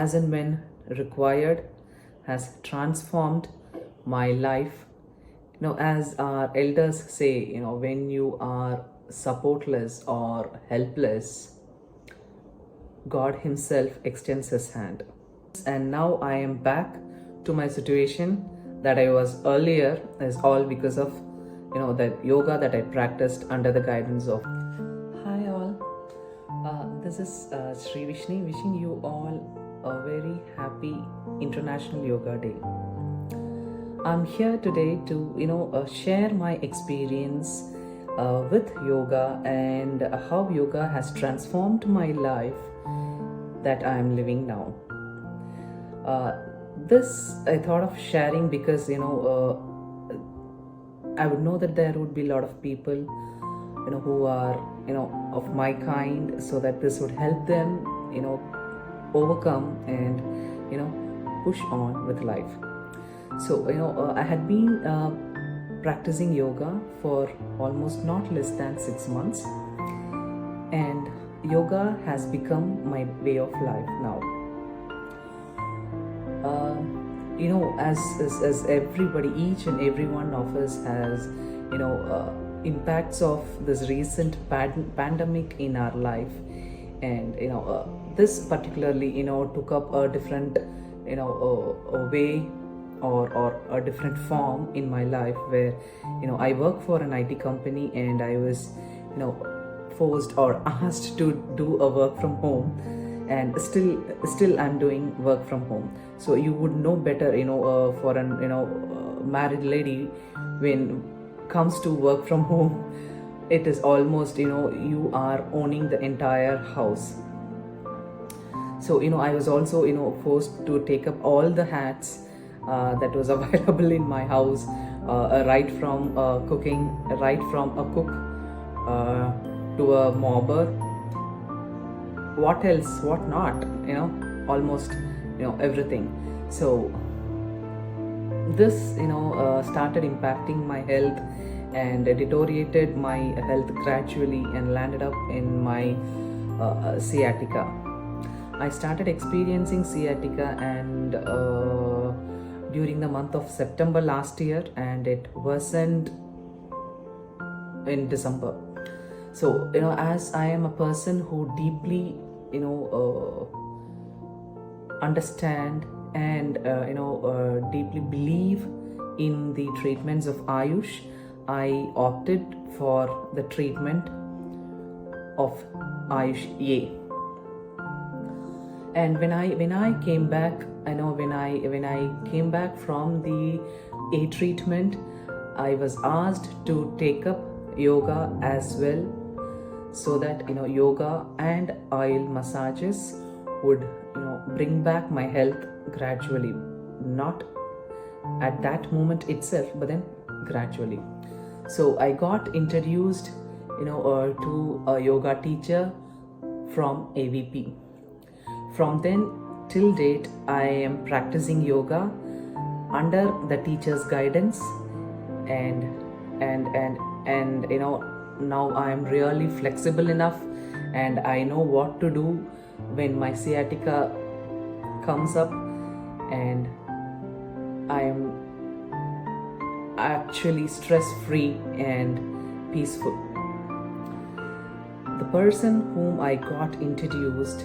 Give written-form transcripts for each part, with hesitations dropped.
as and when required, has transformed my life. As our elders say, when you are supportless or helpless, God Himself extends His hand. And now I am back to my situation that I was earlier, is all because of the yoga that I practiced under the guidance of. Hi all, this is Sri Vishni wishing you all a very happy International Yoga Day. I'm here today to share my experience with yoga and how yoga has transformed my life that I am living now. This I thought of sharing because I would know that there would be a lot of people who are of my kind, so that this would help them overcome and push on with life. So I had been practicing yoga for almost not less than 6 months, and yoga has become my way of life now. As everybody, each and every one of us has impacts of this recent pandemic in our life, and this particularly took up a different a way or a different form in my life, where I work for an IT company, and I was forced or asked to do a work from home, and still I'm doing work from home. So you would know better for an married lady, when comes to work from home, it is almost you are owning the entire house. So I was also forced to take up all the hats that was available in my house, right from cooking, right from a cook to a mobber, what else, what not, almost everything. So this started impacting my health and deteriorated my health gradually, and landed up in my sciatica. I started experiencing sciatica and during the month of September last year, and it worsened in December. So as I am a person who deeply understand and deeply believe in the treatments of Ayush, I opted for the treatment of Ayush A. And when I came back, when I came back from the A treatment, I was asked to take up yoga as well, so that yoga and oil massages would bring back my health gradually, not at that moment itself, but then gradually. So I got introduced to a yoga teacher from AVP. From then till date, I am practicing yoga under the teacher's guidance, and now I am really flexible enough, and I know what to do when my sciatica comes up, and I am actually stress-free and peaceful. The person whom I got introduced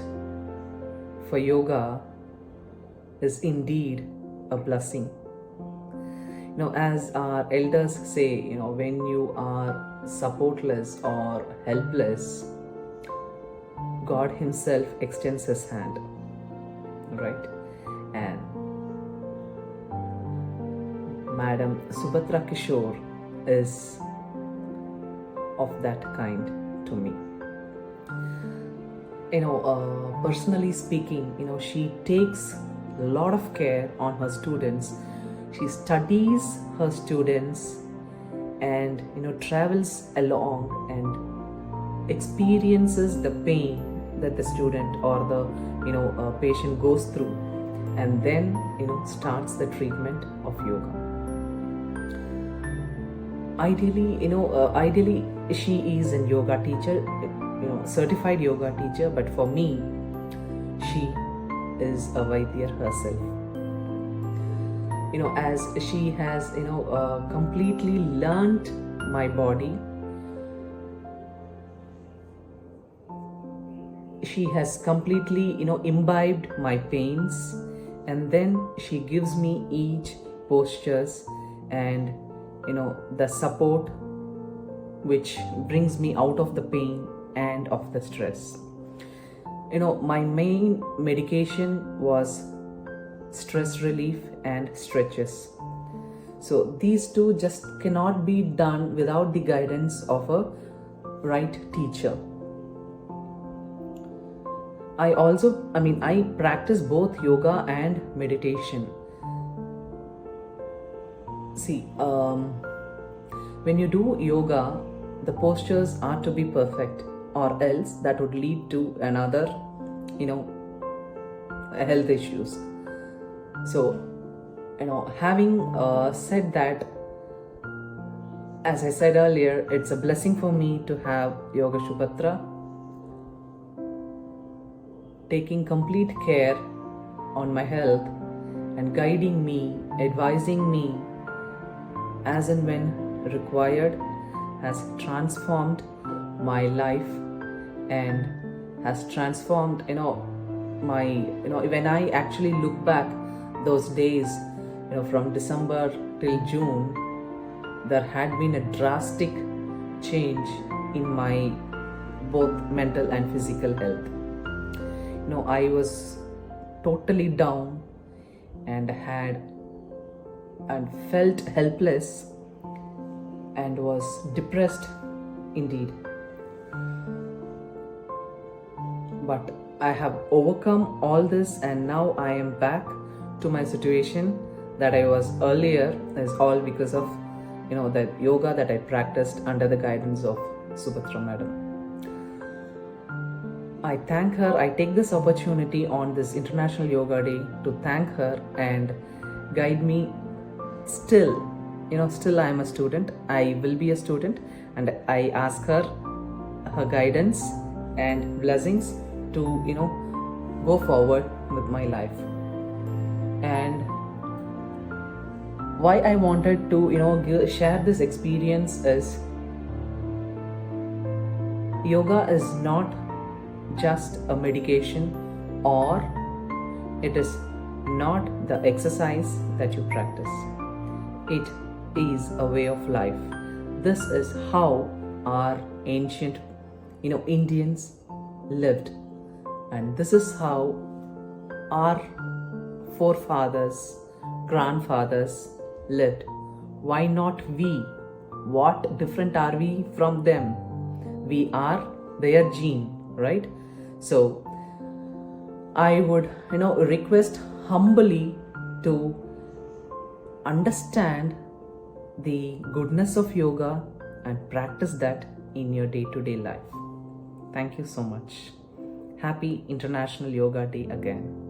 for yoga is indeed a blessing. As our elders say, when you are supportless or helpless, God Himself extends His hand, right? And Madam Subhatra Kishore is of that kind to me. Personally speaking, she takes a lot of care on her students. She studies her students and travels along and experiences the pain that the student or the patient goes through, and then starts the treatment of yoga. Ideally she is a yoga teacher, certified yoga teacher, but for me she is a Vaidya herself. As she has, completely learnt my body, she has completely, imbibed my pains, and then she gives me each postures and, the support which brings me out of the pain and of the stress. My main medication was stress relief and stretches. So these two just cannot be done without the guidance of a right teacher. I practice both yoga and meditation. See, when you do yoga, the postures are to be perfect, or else that would lead to another, health issues. So, having said that, as I said earlier, it's a blessing for me to have Yoga Shubhatra taking complete care on my health and guiding me, advising me as and when required, has transformed my life and has transformed, when I actually look back those days, from December till June, there had been a drastic change in my both mental and physical health. I was totally down and felt helpless and was depressed indeed. But I have overcome all this, and now I am back to my situation that I was earlier, is all because of that yoga that I practiced under the guidance of Subhatra Madam. I thank her. I take this opportunity on this International Yoga Day to thank her and guide me. Still I am a student. I will be a student, and I ask her guidance and blessings to go forward with my life. And why I wanted to share this experience is, yoga is not just a medication, or it is not the exercise that you practice. It is a way of life. This is how our ancient Indians lived, and this is how our forefathers, grandfathers lived. Why not we? What different are we from them? We are their gene, right? So I would request humbly to understand the goodness of yoga and practice that in your day-to-day life. Thank you so much. Happy International Yoga Day again.